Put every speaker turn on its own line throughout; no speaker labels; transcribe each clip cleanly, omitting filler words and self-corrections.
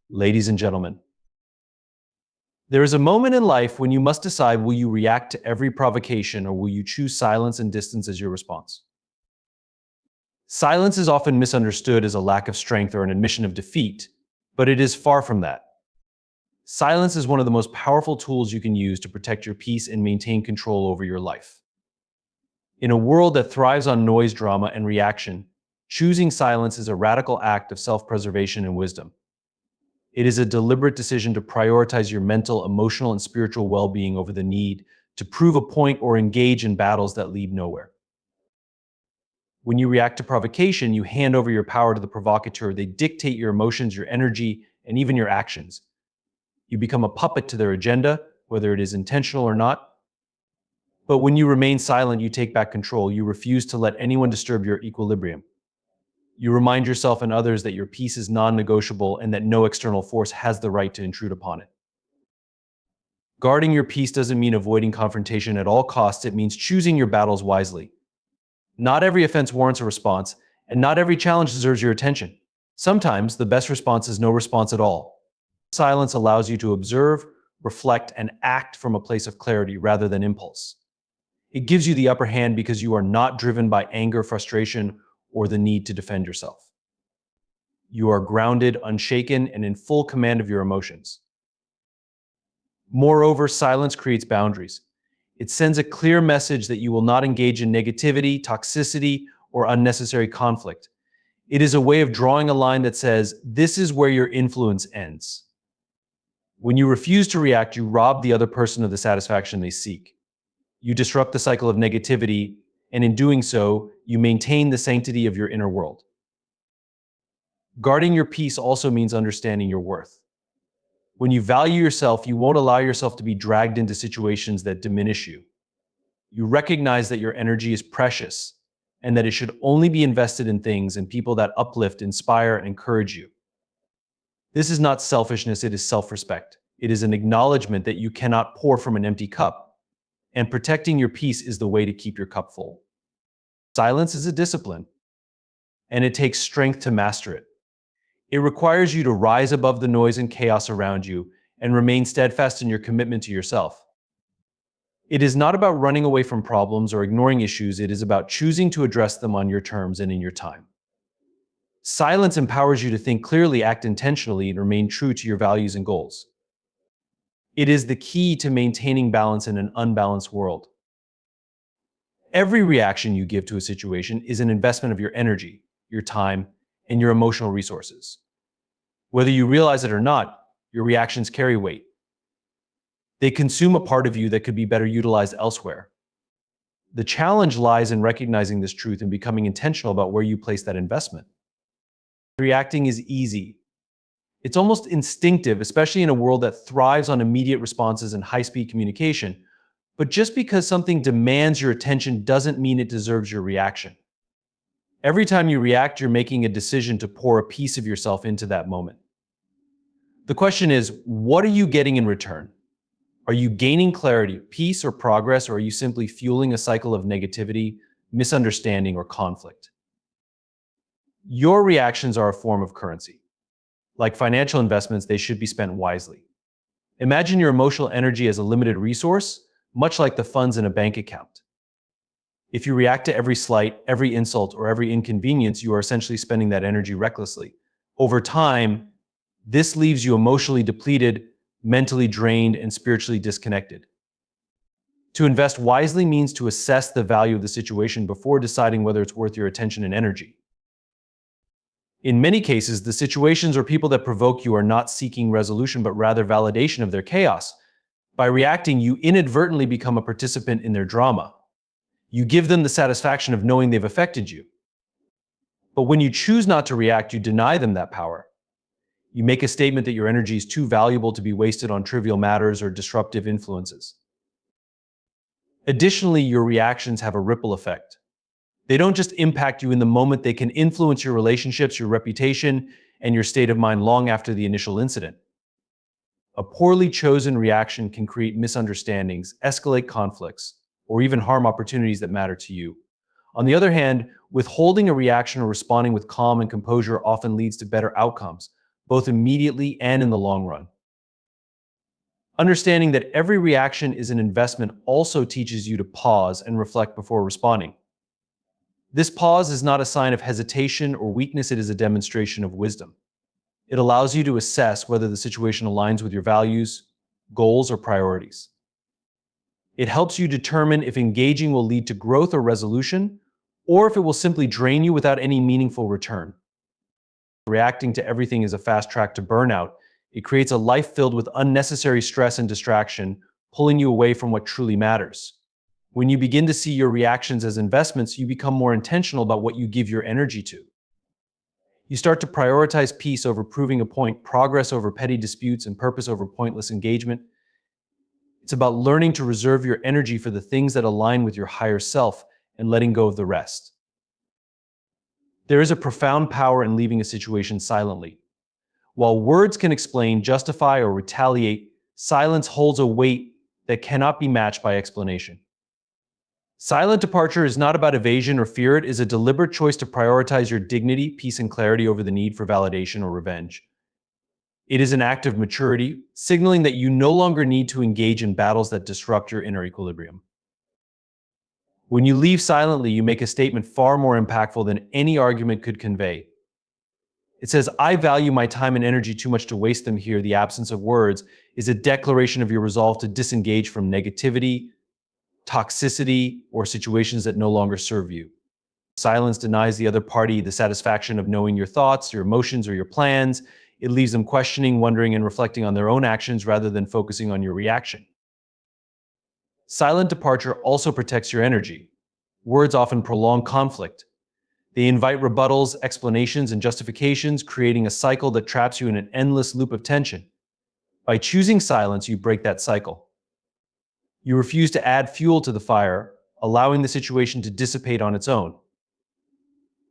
Ladies and gentlemen, there is a moment in life when you must decide, will you react to every provocation or will you choose silence and distance as your response? Silence is often misunderstood as a lack of strength or an admission of defeat, but it is far from that. Silence is one of the most powerful tools you can use to protect your peace and maintain control over your life. In a world that thrives on noise, drama, and reaction, choosing silence is a radical act of self-preservation and wisdom. It is a deliberate decision to prioritize your mental, emotional, and spiritual well-being over the need to prove a point or engage in battles that lead nowhere. When you react to provocation, you hand over your power to the provocateur. They dictate your emotions, your energy, and even your actions. You become a puppet to their agenda, whether it is intentional or not. But when you remain silent, you take back control. You refuse to let anyone disturb your equilibrium. You remind yourself and others that your peace is non-negotiable and that no external force has the right to intrude upon it. Guarding your peace doesn't mean avoiding confrontation at all costs. It means choosing your battles wisely. Not every offense warrants a response, and not every challenge deserves your attention. Sometimes the best response is no response at all. Silence allows you to observe, reflect, and act from a place of clarity rather than impulse. It gives you the upper hand because you are not driven by anger, frustration, or the need to defend yourself. You are grounded, unshaken, and in full command of your emotions. Moreover, silence creates boundaries. It sends a clear message that you will not engage in negativity, toxicity, or unnecessary conflict. It is a way of drawing a line that says, this is where your influence ends. When you refuse to react, you rob the other person of the satisfaction they seek. You disrupt the cycle of negativity, and in doing so, you maintain the sanctity of your inner world. Guarding your peace also means understanding your worth. When you value yourself, you won't allow yourself to be dragged into situations that diminish you. You recognize that your energy is precious and that it should only be invested in things and people that uplift, inspire, and encourage you. This is not selfishness, it is self-respect. It is an acknowledgement that you cannot pour from an empty cup, and protecting your peace is the way to keep your cup full. Silence is a discipline, and it takes strength to master it. It requires you to rise above the noise and chaos around you and remain steadfast in your commitment to yourself. It is not about running away from problems or ignoring issues. It is about choosing to address them on your terms and in your time. Silence empowers you to think clearly, act intentionally, and remain true to your values and goals. It is the key to maintaining balance in an unbalanced world. Every reaction you give to a situation is an investment of your energy, your time, and your emotional resources. Whether you realize it or not, your reactions carry weight. They consume a part of you that could be better utilized elsewhere. The challenge lies in recognizing this truth and becoming intentional about where you place that investment. Reacting is easy. It's almost instinctive, especially in a world that thrives on immediate responses and high-speed communication. But just because something demands your attention doesn't mean it deserves your reaction. Every time you react, you're making a decision to pour a piece of yourself into that moment. The question is, what are you getting in return? Are you gaining clarity, peace, or progress, or are you simply fueling a cycle of negativity, misunderstanding, or conflict? Your reactions are a form of currency. Like financial investments, they should be spent wisely. Imagine your emotional energy as a limited resource, much like the funds in a bank account. If you react to every slight, every insult, or every inconvenience, you are essentially spending that energy recklessly. Over time, this leaves you emotionally depleted, mentally drained, and spiritually disconnected. To invest wisely means to assess the value of the situation before deciding whether it's worth your attention and energy. In many cases, the situations or people that provoke you are not seeking resolution, but rather validation of their chaos. By reacting, you inadvertently become a participant in their drama. You give them the satisfaction of knowing they've affected you. But when you choose not to react, you deny them that power. You make a statement that your energy is too valuable to be wasted on trivial matters or disruptive influences. Additionally, your reactions have a ripple effect. They don't just impact you in the moment, they can influence your relationships, your reputation, and your state of mind long after the initial incident. A poorly chosen reaction can create misunderstandings, escalate conflicts, or even harm opportunities that matter to you. On the other hand, withholding a reaction or responding with calm and composure often leads to better outcomes, both immediately and in the long run. Understanding that every reaction is an investment also teaches you to pause and reflect before responding. This pause is not a sign of hesitation or weakness, it is a demonstration of wisdom. It allows you to assess whether the situation aligns with your values, goals, or priorities. It helps you determine if engaging will lead to growth or resolution, or if it will simply drain you without any meaningful return. Reacting to everything is a fast track to burnout. It creates a life filled with unnecessary stress and distraction, pulling you away from what truly matters. When you begin to see your reactions as investments, you become more intentional about what you give your energy to. You start to prioritize peace over proving a point, progress over petty disputes, and purpose over pointless engagement. It's about learning to reserve your energy for the things that align with your higher self and letting go of the rest. There is a profound power in leaving a situation silently. While words can explain, justify, or retaliate, silence holds a weight that cannot be matched by explanation. Silent departure is not about evasion or fear, it is a deliberate choice to prioritize your dignity, peace, and clarity over the need for validation or revenge. It is an act of maturity, signaling that you no longer need to engage in battles that disrupt your inner equilibrium. When you leave silently, you make a statement far more impactful than any argument could convey. It says, I value my time and energy too much to waste them here. The absence of words is a declaration of your resolve to disengage from negativity, toxicity, or situations that no longer serve you. Silence denies the other party the satisfaction of knowing your thoughts, your emotions, or your plans. It leaves them questioning, wondering, and reflecting on their own actions rather than focusing on your reaction. Silent departure also protects your energy. Words often prolong conflict. They invite rebuttals, explanations, and justifications, creating a cycle that traps you in an endless loop of tension. By choosing silence, you break that cycle. You refuse to add fuel to the fire, allowing the situation to dissipate on its own.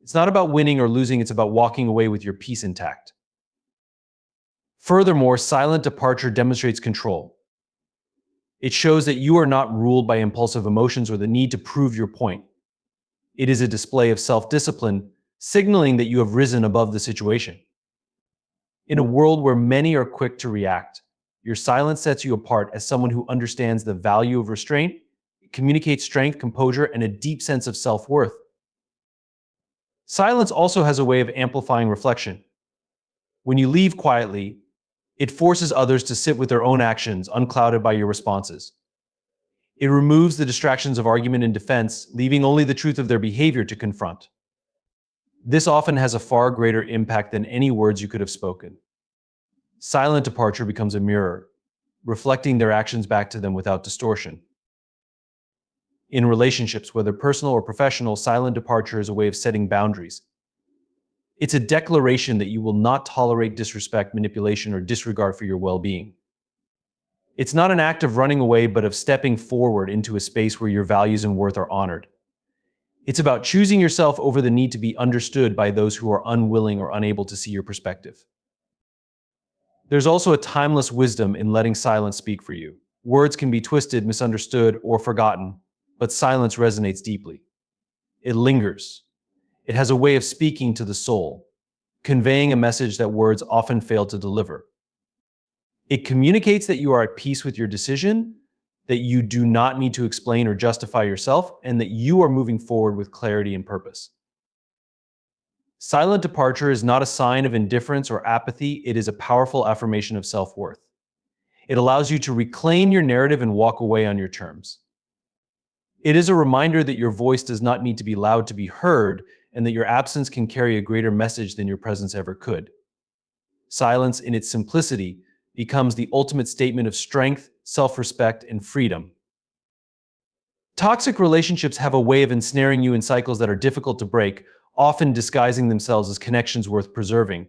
It's not about winning or losing, it's about walking away with your peace intact. Furthermore, silent departure demonstrates control. It shows that you are not ruled by impulsive emotions or the need to prove your point. It is a display of self-discipline, signaling that you have risen above the situation. In a world where many are quick to react, your silence sets you apart as someone who understands the value of restraint. It communicates strength, composure, and a deep sense of self-worth. Silence also has a way of amplifying reflection. When you leave quietly, it forces others to sit with their own actions, unclouded by your responses. It removes the distractions of argument and defense, leaving only the truth of their behavior to confront. This often has a far greater impact than any words you could have spoken. Silent departure becomes a mirror, reflecting their actions back to them without distortion. In relationships, whether personal or professional, silent departure is a way of setting boundaries. It's a declaration that you will not tolerate disrespect, manipulation, or disregard for your well-being. It's not an act of running away, but of stepping forward into a space where your values and worth are honored. It's about choosing yourself over the need to be understood by those who are unwilling or unable to see your perspective. There's also a timeless wisdom in letting silence speak for you. Words can be twisted, misunderstood, or forgotten, but silence resonates deeply. It lingers. It has a way of speaking to the soul, conveying a message that words often fail to deliver. It communicates that you are at peace with your decision, that you do not need to explain or justify yourself, and that you are moving forward with clarity and purpose. Silent departure is not a sign of indifference or apathy, it is a powerful affirmation of self-worth. It allows you to reclaim your narrative and walk away on your terms. It is a reminder that your voice does not need to be loud to be heard, and that your absence can carry a greater message than your presence ever could. Silence, in its simplicity, becomes the ultimate statement of strength, self-respect, and freedom. Toxic relationships have a way of ensnaring you in cycles that are difficult to break, often disguising themselves as connections worth preserving.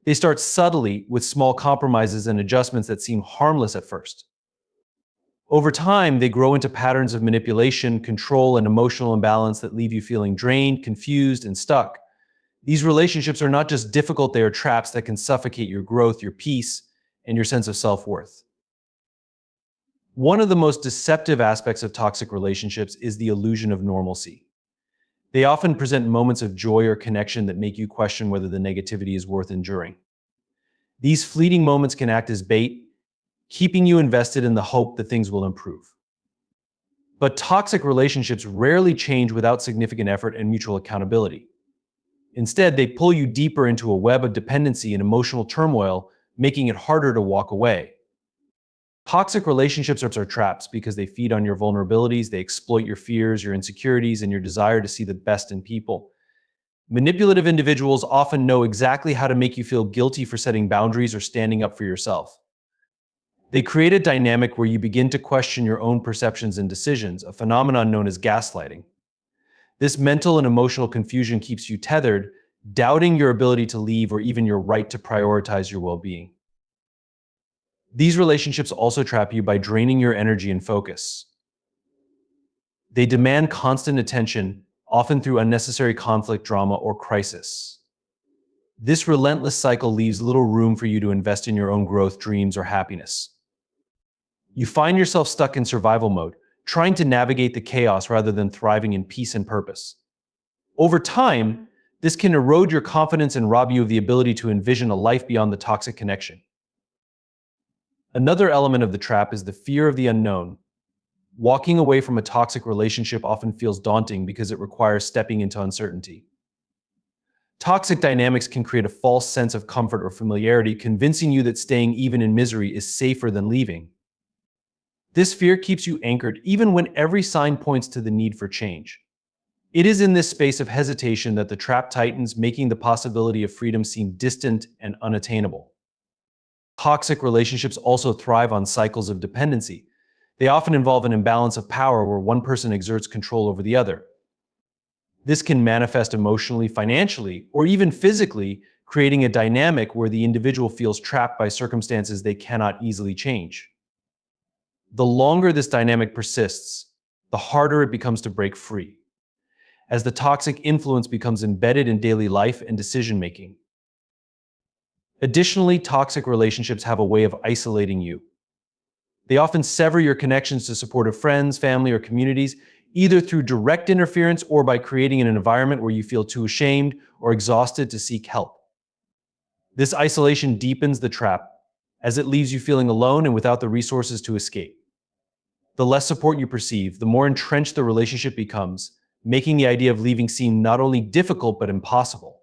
They start subtly with small compromises and adjustments that seem harmless at first. Over time, they grow into patterns of manipulation, control, and emotional imbalance that leave you feeling drained, confused, and stuck. These relationships are not just difficult, they are traps that can suffocate your growth, your peace, and your sense of self-worth. One of the most deceptive aspects of toxic relationships is the illusion of normalcy. They often present moments of joy or connection that make you question whether the negativity is worth enduring. These fleeting moments can act as bait, keeping you invested in the hope that things will improve. But toxic relationships rarely change without significant effort and mutual accountability. Instead, they pull you deeper into a web of dependency and emotional turmoil, making it harder to walk away. Toxic relationships are traps because they feed on your vulnerabilities, they exploit your fears, your insecurities, and your desire to see the best in people. Manipulative individuals often know exactly how to make you feel guilty for setting boundaries or standing up for yourself. They create a dynamic where you begin to question your own perceptions and decisions, a phenomenon known as gaslighting. This mental and emotional confusion keeps you tethered, doubting your ability to leave or even your right to prioritize your well-being. These relationships also trap you by draining your energy and focus. They demand constant attention, often through unnecessary conflict, drama, or crisis. This relentless cycle leaves little room for you to invest in your own growth, dreams, or happiness. You find yourself stuck in survival mode, trying to navigate the chaos rather than thriving in peace and purpose. Over time, this can erode your confidence and rob you of the ability to envision a life beyond the toxic connection. Another element of the trap is the fear of the unknown. Walking away from a toxic relationship often feels daunting because it requires stepping into uncertainty. Toxic dynamics can create a false sense of comfort or familiarity, convincing you that staying even in misery is safer than leaving. This fear keeps you anchored even when every sign points to the need for change. It is in this space of hesitation that the trap tightens, making the possibility of freedom seem distant and unattainable. Toxic relationships also thrive on cycles of dependency. They often involve an imbalance of power where one person exerts control over the other. This can manifest emotionally, financially, or even physically, creating a dynamic where the individual feels trapped by circumstances they cannot easily change. The longer this dynamic persists, the harder it becomes to break free, as the toxic influence becomes embedded in daily life and decision-making. Additionally, toxic relationships have a way of isolating you. They often sever your connections to supportive friends, family, or communities, either through direct interference or by creating an environment where you feel too ashamed or exhausted to seek help. This isolation deepens the trap, as it leaves you feeling alone and without the resources to escape. The less support you perceive, the more entrenched the relationship becomes, making the idea of leaving seem not only difficult but impossible.